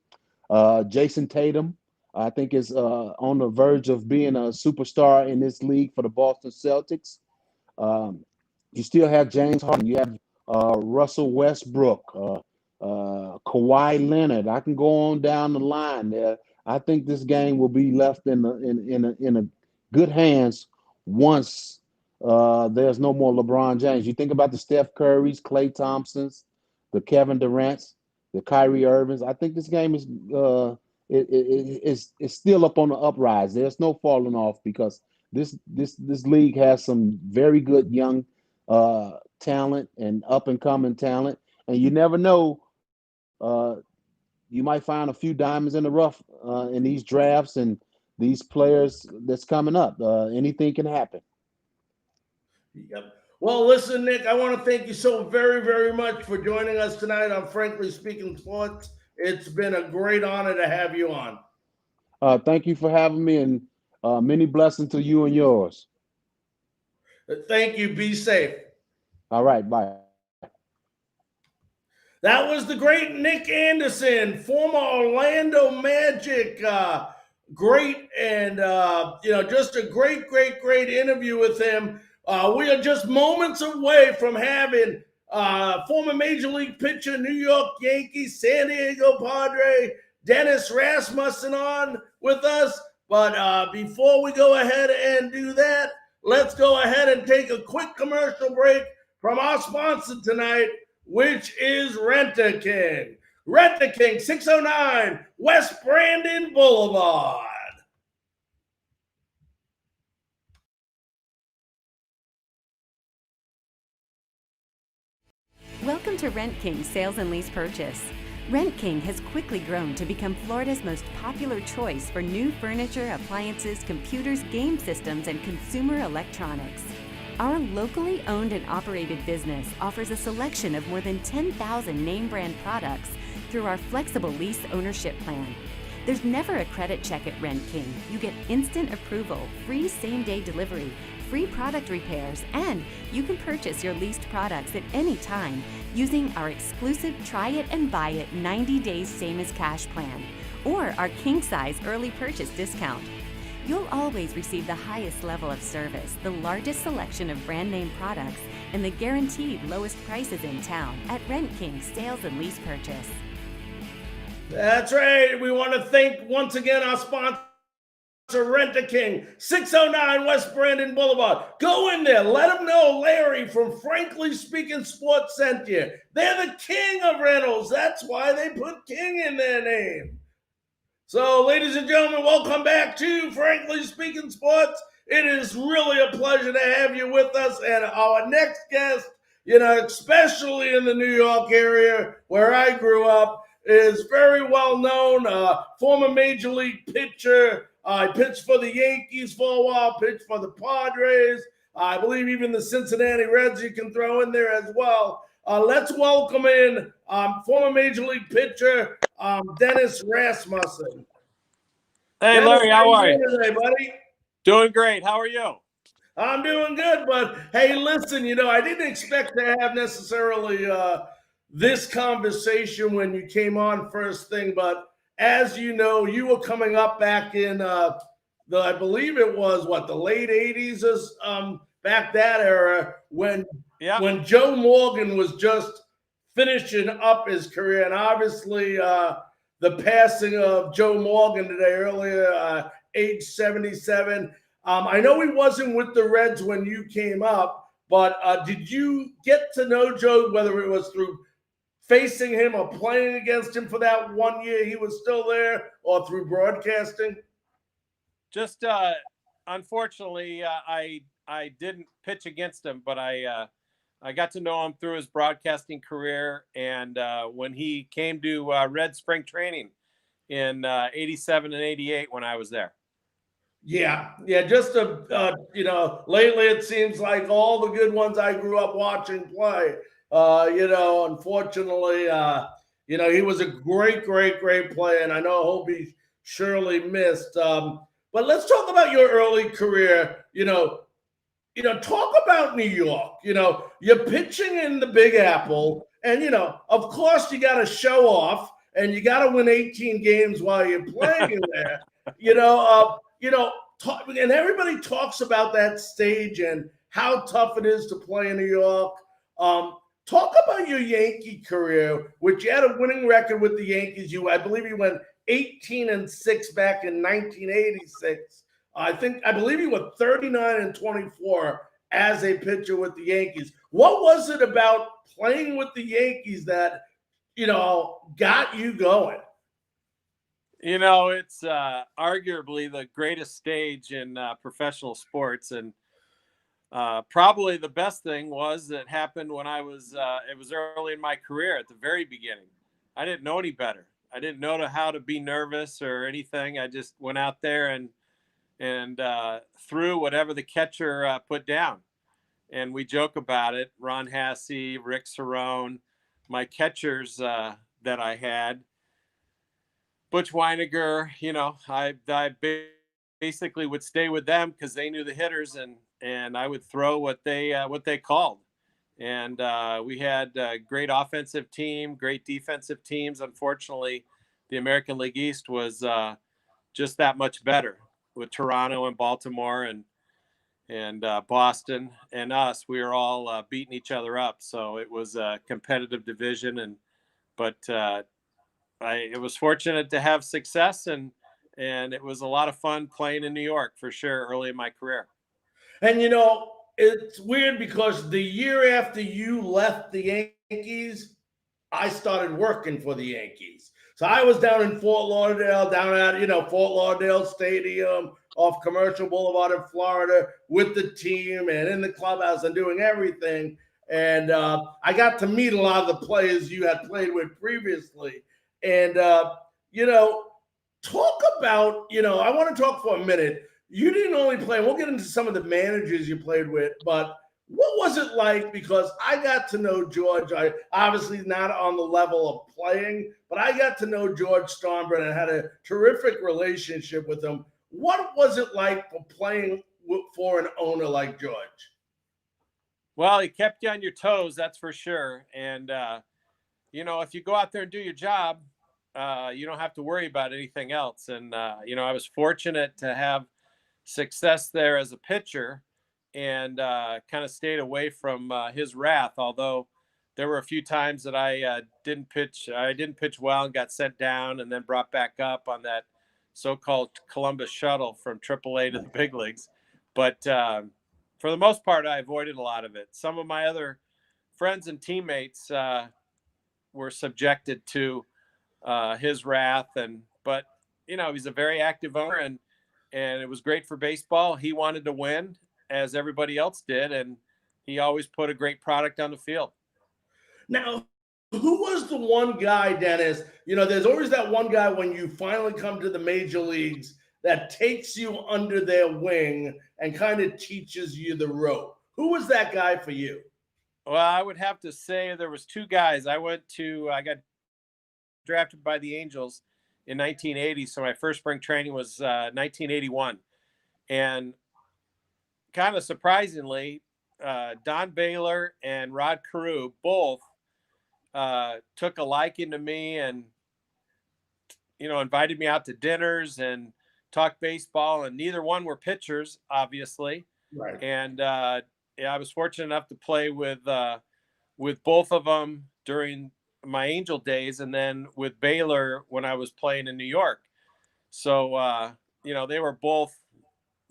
Jason Tatum, I think, is on the verge of being a superstar in this league for the Boston Celtics. You still have James Harden. You have Russell Westbrook, Kawhi Leonard. I can go on down the line there. I think this game will be left in a good hands once there's no more LeBron James. You think about the Steph Currys, Klay Thompsons, the Kevin Durant's, the Kyrie Irvings. I think this game is it's still up on the uprise. There's no falling off because this league has some very good young talent and up and coming talent, and you never know. You might find a few diamonds in the rough in these drafts and these players that's coming up. Anything can happen.
Yep. Well, listen, Nick, I want to thank you so very, very much for joining us tonight on Frankly Speaking Sports. It's been a great honor to have you on.
Thank you for having me, and many blessings to you and yours.
Thank you. Be safe.
All right. Bye.
That was the great Nick Anderson, former Orlando Magic. Great and, just a great, great, great interview with him. We are just moments away from having former Major League pitcher, New York Yankees, San Diego Padre, Dennis Rasmussen on with us. But before we go ahead and do that, let's go ahead and take a quick commercial break from our sponsor tonight, which is Rent-A-King. Rent-A-King, 609 West Brandon Boulevard.
Welcome to Rent King Sales and Lease Purchase. Rent King has quickly grown to become Florida's most popular choice for new furniture, appliances, computers, game systems, and consumer electronics. Our locally owned and operated business offers a selection of more than 10,000 name brand products through our flexible lease ownership plan. There's never a credit check at Rent King. You get instant approval, free same-day delivery, free product repairs, and you can purchase your leased products at any time using our exclusive Try It and Buy It 90 days same as cash plan or our king size early purchase discount. You'll always receive the highest level of service, the largest selection of brand name products, and the guaranteed lowest prices in town at Rent King Sales and Lease Purchase.
That's right. We want to thank once again our sponsor, Rent-A-King, 609 West Brandon Boulevard. Go in there. Let them know Larry from Frankly Speaking Sports sent you. They're the king of rentals. That's why they put King in their name. So, ladies and gentlemen, welcome back to Frankly Speaking Sports. It is really a pleasure to have you with us. And our next guest, especially in the New York area where I grew up, is very well known, former Major League pitcher. I pitched for the Yankees for a while, pitched for the Padres. I believe even the Cincinnati Reds you can throw in there as well. Let's welcome in former Major League pitcher, Dennis Rasmussen.
Hey,
Dennis,
Larry, how are you?
Today, buddy?
Doing great. How are you?
I'm doing good, but hey, listen, I didn't expect to have necessarily this conversation when you came on first thing, but as you know, you were coming up back in I believe it was the late 80s, back that era when Joe Morgan was just finishing up his career, and obviously the passing of Joe Morgan today earlier, age 77. I know he wasn't with the Reds when you came up, but did you get to know Joe, whether it was through facing him or playing against him for that 1 year he was still there, or through broadcasting?
Just unfortunately, I didn't pitch against him, but I got to know him through his broadcasting career, and when he came to Red Spring Training in 87 and 88 when I was there.
Yeah. Just lately it seems like all the good ones I grew up watching play. Unfortunately, he was a great player, and I know he'll be surely missed. But let's talk about your early career. Talk about New York. You're pitching in the Big Apple, and of course you got to show off, and you got to win 18 games while you're playing there. And everybody talks about that stage and how tough it is to play in New York. Talk about your Yankee career, which you had a winning record with the Yankees. I believe you went 18-6 back in 1986. I believe you went 39-24 as a pitcher with the Yankees. What was it about playing with the Yankees that, got you going?
It's arguably the greatest stage in professional sports, and probably the best thing was that happened when it was early in my career at the very beginning. I didn't know any better. I didn't know how to be nervous or anything. I just went out there and threw whatever the catcher put down. And we joke about it. Ron Hasse, Rick Cerrone, my catchers that I had, Butch Weiniger, I basically would stay with them because they knew the hitters, and I would throw what they called. And we had a great offensive team, great defensive teams. Unfortunately, the American League East was just that much better with Toronto and Baltimore and Boston and us. We were all beating each other up. So it was a competitive division, but it was fortunate to have success, and it was a lot of fun playing in New York for sure early in my career.
And it's weird because the year after you left the Yankees, I started working for the Yankees. So I was down in Fort Lauderdale, down at Fort Lauderdale Stadium off Commercial Boulevard in Florida with the team and in the clubhouse and doing everything. And I got to meet a lot of the players you had played with previously. And, talk about, I want to talk for a minute. You didn't only play, we'll get into some of the managers you played with, but what was it like? Because I got to know George. I obviously not on the level of playing, but I got to know George Steinbrenner and had a terrific relationship with him. What was it like for playing for an owner like George?
Well, he kept you on your toes, that's for sure. And, if you go out there and do your job, you don't have to worry about anything else. And, I was fortunate to have success there as a pitcher and kind of stayed away from his wrath, although there were a few times that I didn't pitch well and got sent down and then brought back up on that so-called Columbus shuttle from AAA to the big leagues. But for the most part, I avoided a lot of it. Some of my other friends and teammates were subjected to his wrath, but he's a very active owner, and it was great for baseball. He wanted to win, as everybody else did, and he always put a great product on the field.
Now, who was the one guy, Dennis? There's always that one guy when you finally come to the major leagues that takes you under their wing and kind of teaches you the rope. Who was that guy for you?
Well, I would have to say there was two guys. I got drafted by the Angels in 1980, so my first spring training was 1981. And kind of surprisingly, Don Baylor and Rod Carew both took a liking to me and, invited me out to dinners and talked baseball, and neither one were pitchers, obviously.
Right.
And I was fortunate enough to play with both of them during my Angel days, and then with Baylor when I was playing in New York. So, they were both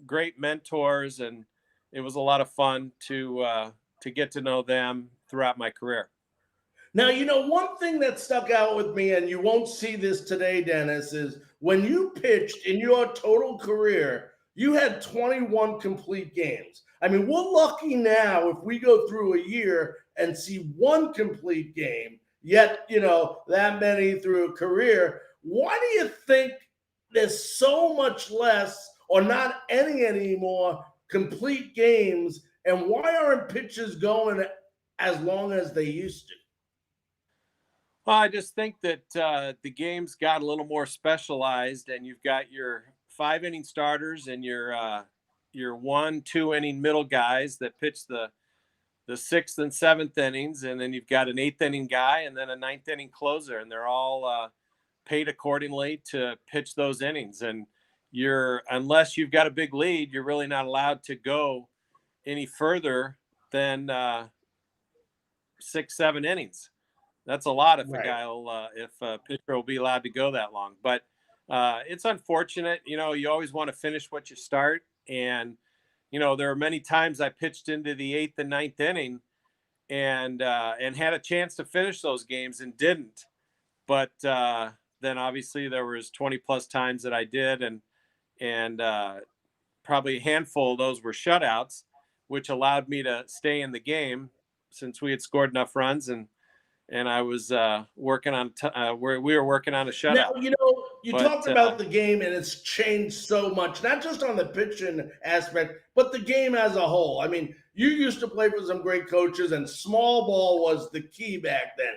great mentors, and it was a lot of fun to get to know them throughout my career.
Now, one thing that stuck out with me, and you won't see this today, Dennis, is when you pitched in your total career, you had 21 complete games. I mean, we're lucky now if we go through a year and see one complete game, yet, that many through a career. Why do you think there's so much less or not any anymore complete games, and why aren't pitchers going as long as they used to?
Well, I just think that the game's got a little more specialized, and you've got your 5-inning starters and your 1-2 inning middle guys that pitch the 6th and 7th innings, and then you've got an 8th inning guy and then a 9th inning closer, and they're all paid accordingly to pitch those innings. And unless you've got a big lead, you're really not allowed to go any further than 6-7 innings. That's a lot if a pitcher will be allowed to go that long. But it's unfortunate. You always want to finish what you start. And, there are many times I pitched into the 8th and 9th inning and had a chance to finish those games and didn't. But then obviously there was 20 plus times that I did. And probably a handful of those were shutouts, which allowed me to stay in the game since we had scored enough runs. And I was working on we were working on a shutout.
Now, you talked about the game, and it's changed so much, not just on the pitching aspect, but the game as a whole. I mean, you used to play for some great coaches, and small ball was the key back then.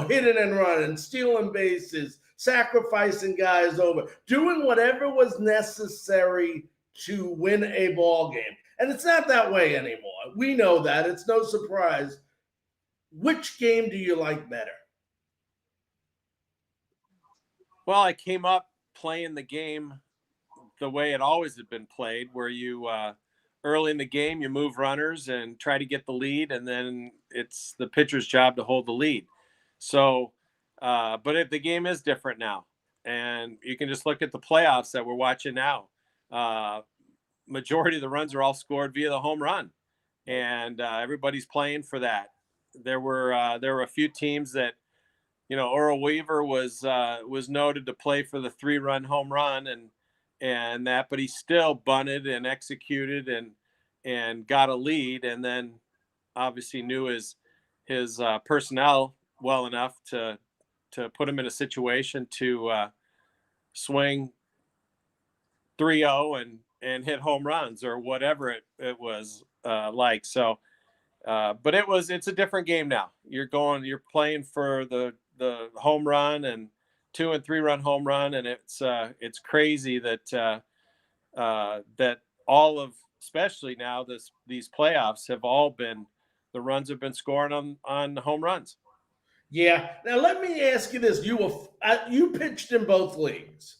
Hitting and running, stealing bases, sacrificing guys over, doing whatever was necessary to win a ball game. And it's not that way anymore. We know that. It's no surprise. Which game do you like better?
Well, I came up playing the game the way it always had been played, where you early in the game, you move runners and try to get the lead, and then it's the pitcher's job to hold the lead. So, but the game is different now, and you can just look at the playoffs that we're watching now. Majority of the runs are all scored via the home run, and everybody's playing for that. There were a few teams that, Earl Weaver was noted to play for the 3-run home run and that, but he still bunted and executed and got a lead, and then obviously knew his personnel well enough to put him in a situation to swing 3-0 and hit home runs or whatever it was like. So. But it's a different game now. You're playing for the home run and 2- and 3-run home run. And it's crazy that all of, especially now these playoffs have all been, the runs have been scoring on home runs.
Yeah. Now let me ask you this. You pitched in both leagues.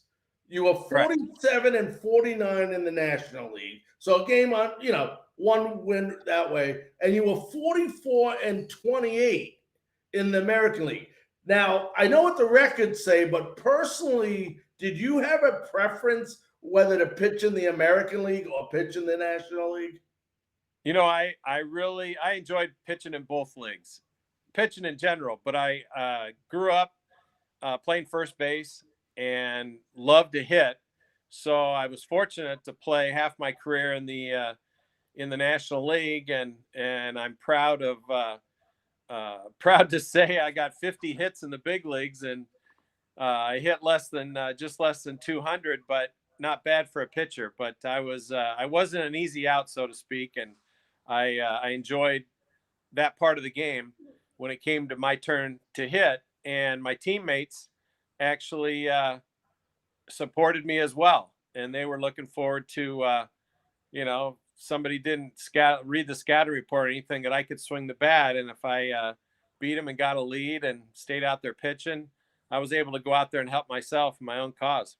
You were 47 and 49 in the National League. So a game on, one win that way, and you were 44 and 28 in the American League. Now, I know what the records say, but personally, Did you have a preference whether to pitch in the American League or pitch in the National League?
You know, I enjoyed pitching in both leagues, pitching in general. But I grew up playing first base and loved to hit. So I was fortunate to play half my career in the National League, and I'm proud to say I got 50 hits in the big leagues, and I hit just less than 200, but not bad for a pitcher. But I wasn't an easy out, so to speak, and I enjoyed that part of the game when it came to my turn to hit, and my teammates actually supported me as well, and they were looking forward to somebody didn't read the scouting report or anything that I could swing the bat, and if I beat them and got a lead and stayed out there pitching, I was able to go out there and help myself in my own cause.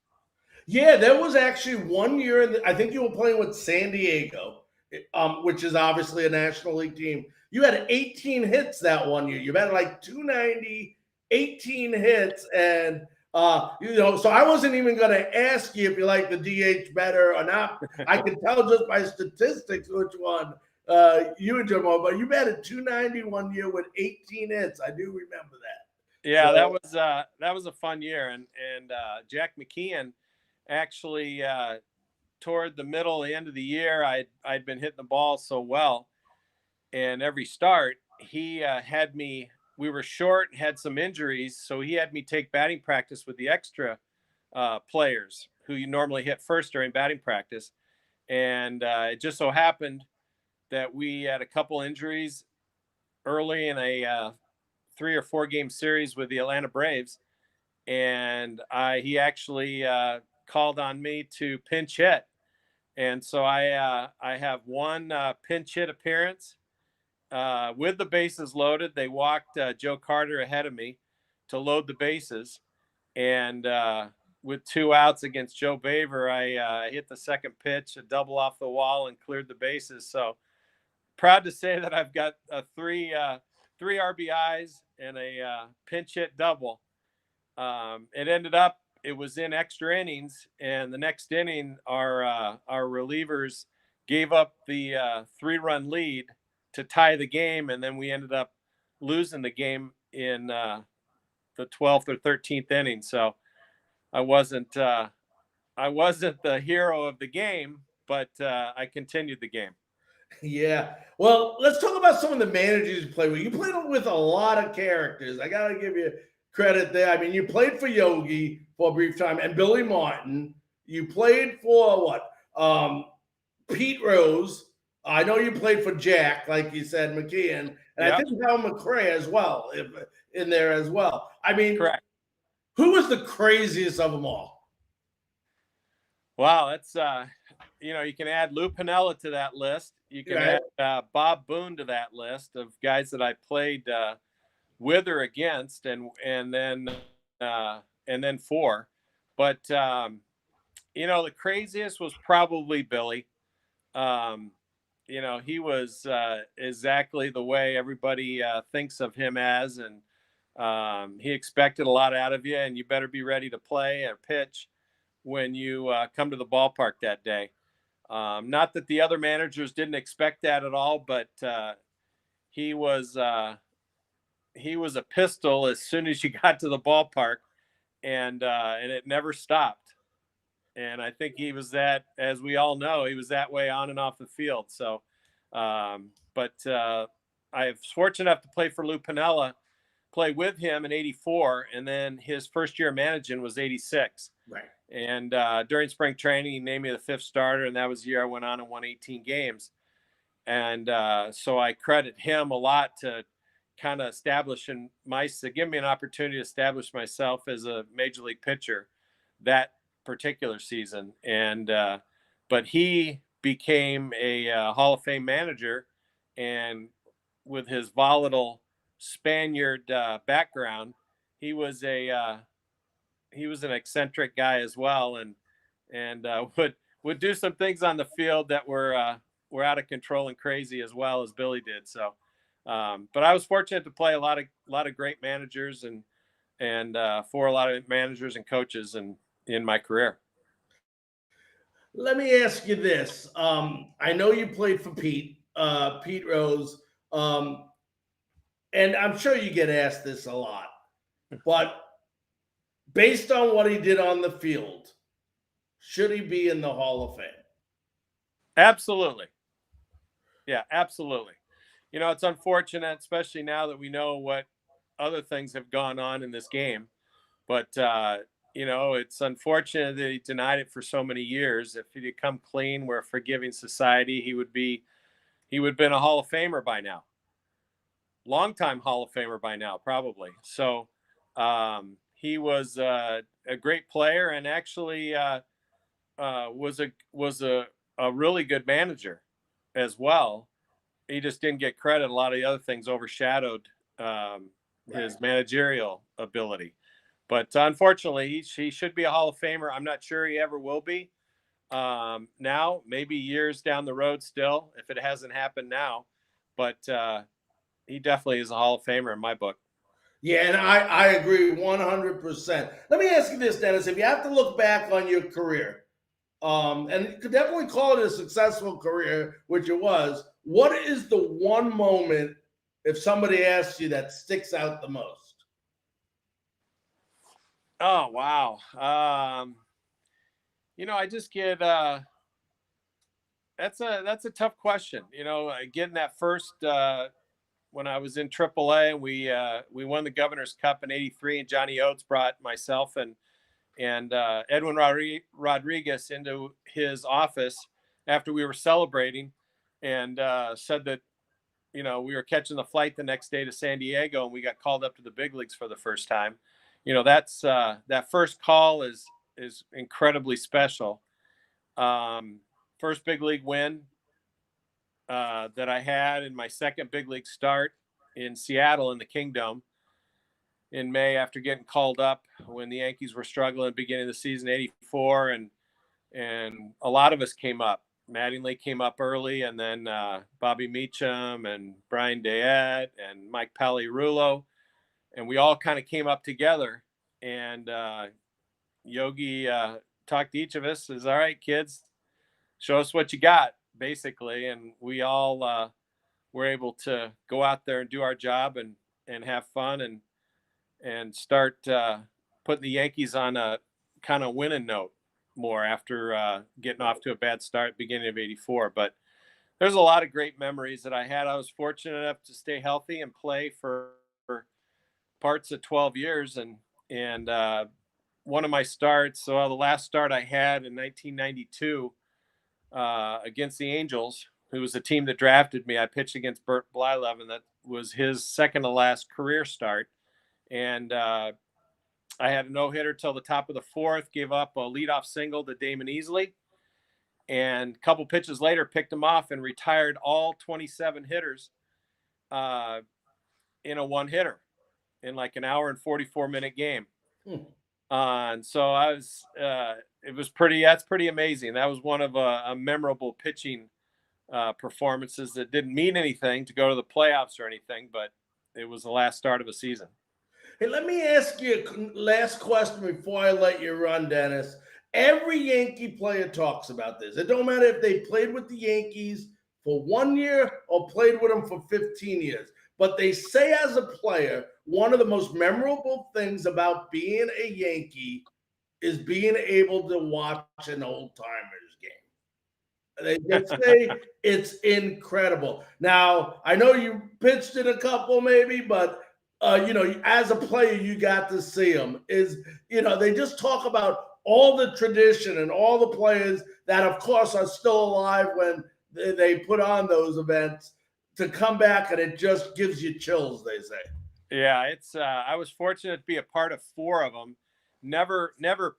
Yeah, there was actually one year, I think you were playing with San Diego, which is obviously a National League team. You had 18 hits that one year. You had like 290, 18 hits, and so I wasn't even going to ask you if you like the DH better or not. I could tell just by statistics which one you enjoy more. But you batted 290 one year with 18 hits. I do remember that.
Yeah, so, that was a fun year, and Jack McKeon actually toward the end of the year, I'd been hitting the ball so well, and every start he had me. We were short, had some injuries, so he had me take batting practice with the extra players who you normally hit first during batting practice, and it just so happened that we had a couple injuries early in a 3 or 4 game series with the Atlanta Braves, and he actually called on me to pinch hit, and so I have one pinch hit appearance with the bases loaded. They walked Joe Carter ahead of me to load the bases, and with 2 outs against Joe Baver, I hit the second pitch, a double off the wall, and cleared the bases. So proud to say that I've got three RBIs and a pinch hit double. It was in extra innings, and the next inning, our relievers gave up the 3-run lead to tie the game, and then we ended up losing the game in the 12th or 13th inning. So I wasn't the hero of the game, but I continued the game.
Yeah. Well, let's talk about some of the managers you played with. You played with a lot of characters. I got to give you credit there. I mean, you played for Yogi for a brief time and Billy Martin. You played for what? Pete Rose. I know you played for Jack, like you said, McKeon, and I think Hal McRae as well, in there as well. I mean,
correct.
Who was the craziest of them all?
Wow, that's you can add Lou Piniella to that list. You can add Bob Boone to that list of guys that I played with or against, and then for. But the craziest was probably Billy. He was exactly the way everybody thinks of him as, and he expected a lot out of you, and you better be ready to play or pitch when you come to the ballpark that day. Not that the other managers didn't expect that at all, but he was a pistol as soon as you got to the ballpark, and it never stopped. And I think he was that, as we all know, he was that way on and off the field. So, I was fortunate enough to play for Lou Piniella, play with him in '84, and then his first year managing was '86.
Right.
And during spring training, he named me the 5th starter, and that was the year I went on and won 18 games. And so I credit him a lot to kind of give me an opportunity to establish myself as a major league pitcher that particular season. And but he became a Hall of Fame manager, and with his volatile Spaniard background, he was an eccentric guy as well, and would do some things on the field that were out of control and crazy as well as Billy did. So, but I was fortunate to play a lot of great managers and for a lot of managers and coaches, and in my career.
Let me ask you this. I know you played for Pete Rose, and I'm sure you get asked this a lot. But based on what he did on the field, should he be in the Hall of Fame?
Absolutely. Yeah, absolutely. You know, it's unfortunate, especially now that we know what other things have gone on in this game. But, you know, it's unfortunate that he denied it for so many years. If he'd come clean, we're a forgiving society, he would have been a Hall of Famer by now. Longtime Hall of Famer by now, probably. So he was a great player, and actually was a really good manager as well. He just didn't get credit. A lot of the other things overshadowed his managerial ability. But unfortunately, he should be a Hall of Famer. I'm not sure he ever will be. Now, maybe years down the road still, if it hasn't happened now. But he definitely is a Hall of Famer in my book.
Yeah, and I agree 100%. Let me ask you this, Dennis. If you have to look back on your career, and you could definitely call it a successful career, which it was, what is the one moment, if somebody asks you, that sticks out the most?
Oh, wow. You know, I just get that's a tough question. You know, getting that first when I was in AAA, we won the Governor's Cup in '83, and Johnny Oates brought myself and Edwin Rodriguez into his office after we were celebrating, and said that, you know, we were catching the flight the next day to San Diego, and we got called up to the big leagues for the first time. You know, that's that first call is incredibly special. First big league win that I had in my second big league start in Seattle in the Kingdom in May, after getting called up when the Yankees were struggling at the beginning of the season, '84, and a lot of us came up. Mattingly came up early, and then Bobby Meacham and Brian Dayette and Mike Palirulo, and we all kind of came up together. And Yogi talked to each of us, says, "All right, kids, show us what you got," basically. And we all were able to go out there and do our job and have fun and start putting the Yankees on a kind of winning note more after getting off to a bad start at the beginning of '84. But there's a lot of great memories that I had. I was fortunate enough to stay healthy and play for parts of 12 years. And one of my starts, so the last start I had in 1992 against the Angels, who was the team that drafted me, I pitched against Bert Blyleven. That was his second to last career start. And I had a no-hitter till the top of the fourth, gave up a leadoff single to Damon Easley, and a couple pitches later picked him off and retired all 27 hitters in a one-hitter in like an hour and 44-minute game. And so I was, that's pretty amazing. That was one of a memorable pitching performances that didn't mean anything to go to the playoffs or anything, but it was the last start of a season.
Hey, let me ask you a last question before I let you run, Dennis. Every Yankee player talks about this. It don't matter if they played with the Yankees for 1 year or played with them for 15 years. But they say as a player, one of the most memorable things about being a Yankee is being able to watch an old-timers game. They just say it's incredible. Now, I know you pitched in a couple maybe, but you know, as a player, you got to see them. They just talk about all the tradition and all the players that, of course, are still alive when they put on those events, to come back, and it just gives you chills, they say.
Yeah, it's I was fortunate to be a part of 4 of them. Never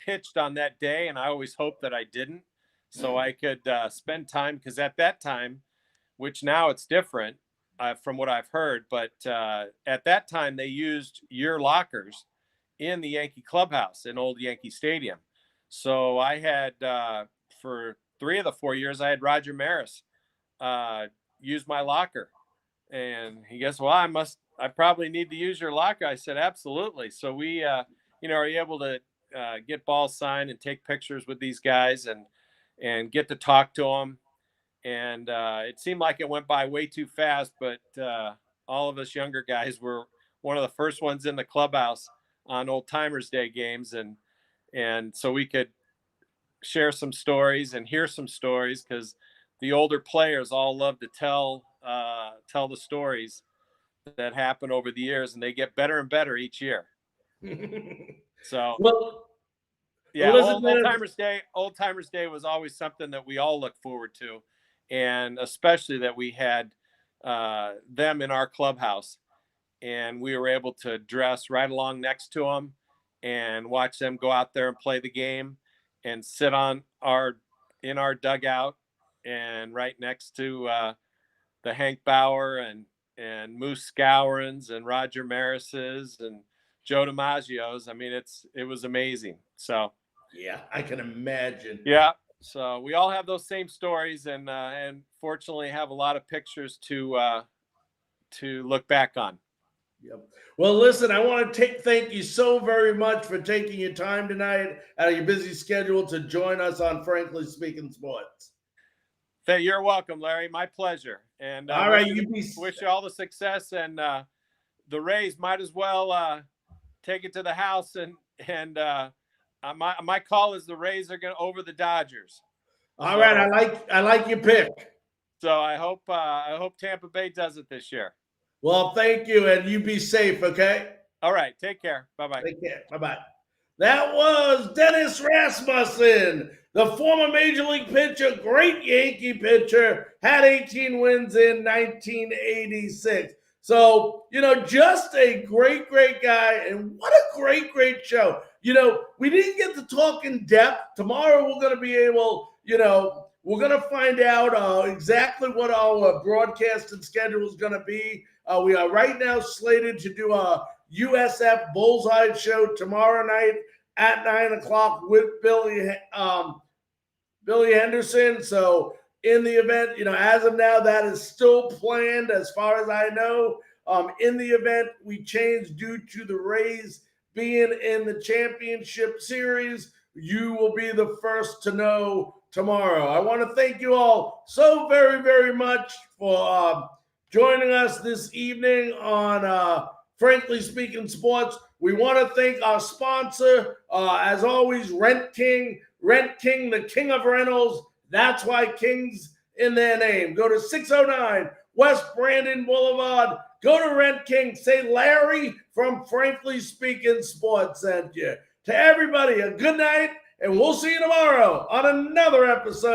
pitched on that day, and I always hoped that I didn't, so I could spend time, because at that time, which now it's different from what I've heard, but at that time they used your lockers in the Yankee clubhouse in old Yankee Stadium. So I had for 3 of the 4 years I had Roger Maris use my locker, and he goes, "Well, I probably need to use your locker." I said, "Absolutely." So we are able to get balls signed and take pictures with these guys and get to talk to them. And it seemed like it went by way too fast, but all of us younger guys were one of the first ones in the clubhouse on Old Timers Day games, and so we could share some stories and hear some stories, because the older players all love to tell the stories that happen over the years, and they get better and better each year. So,
well,
yeah,
listen,
Old Timers Day was always something that we all look forward to, and especially that we had them in our clubhouse, and we were able to dress right along next to them and watch them go out there and play the game, and sit in our dugout and right next to the Hank Bauer and Moose Scourins and Roger Maris's and Joe DiMaggio's. I mean, it was amazing. So
yeah, I can imagine.
Yeah. So we all have those same stories, and fortunately have a lot of pictures to look back on.
Yep. Well, listen, I want to thank you so very much for taking your time tonight out of your busy schedule to join us on Frankly Speaking Sports.
You're welcome, Larry. My pleasure. And
all right,
wish you all the success, and the Rays might as well take it to the house, and my call is the Rays are going over the Dodgers.
All right, I like your pick.
So I hope Tampa Bay does it this year.
Well, thank you, and you be safe, okay?
All right, take care. Bye-bye.
Take care. Bye-bye. That was Dennis Rasmussen, the former Major League pitcher, great Yankee pitcher, had 18 wins in 1986. So, just a great, great guy, and what a great, great show. We didn't get to talk in depth. Tomorrow we're going to be able, we're going to find out exactly what our broadcasting schedule is going to be. We are right now slated to do a USF Bullseye show tomorrow night at 9:00 with Billy Henderson. So in the event, as of now, that is still planned as far as I know. In the event we change due to the Rays being in the championship series, you will be the first to know tomorrow. I want to thank you all so very, very much for joining us this evening on Frankly Speaking Sports. We want to thank our sponsor, as always, Rent King. Rent King, the king of rentals. That's why King's in their name. Go to 609 West Brandon Boulevard. Go to Rent King. Say Larry from Frankly Speaking Sports sent you. To everybody, a good night, and we'll see you tomorrow on another episode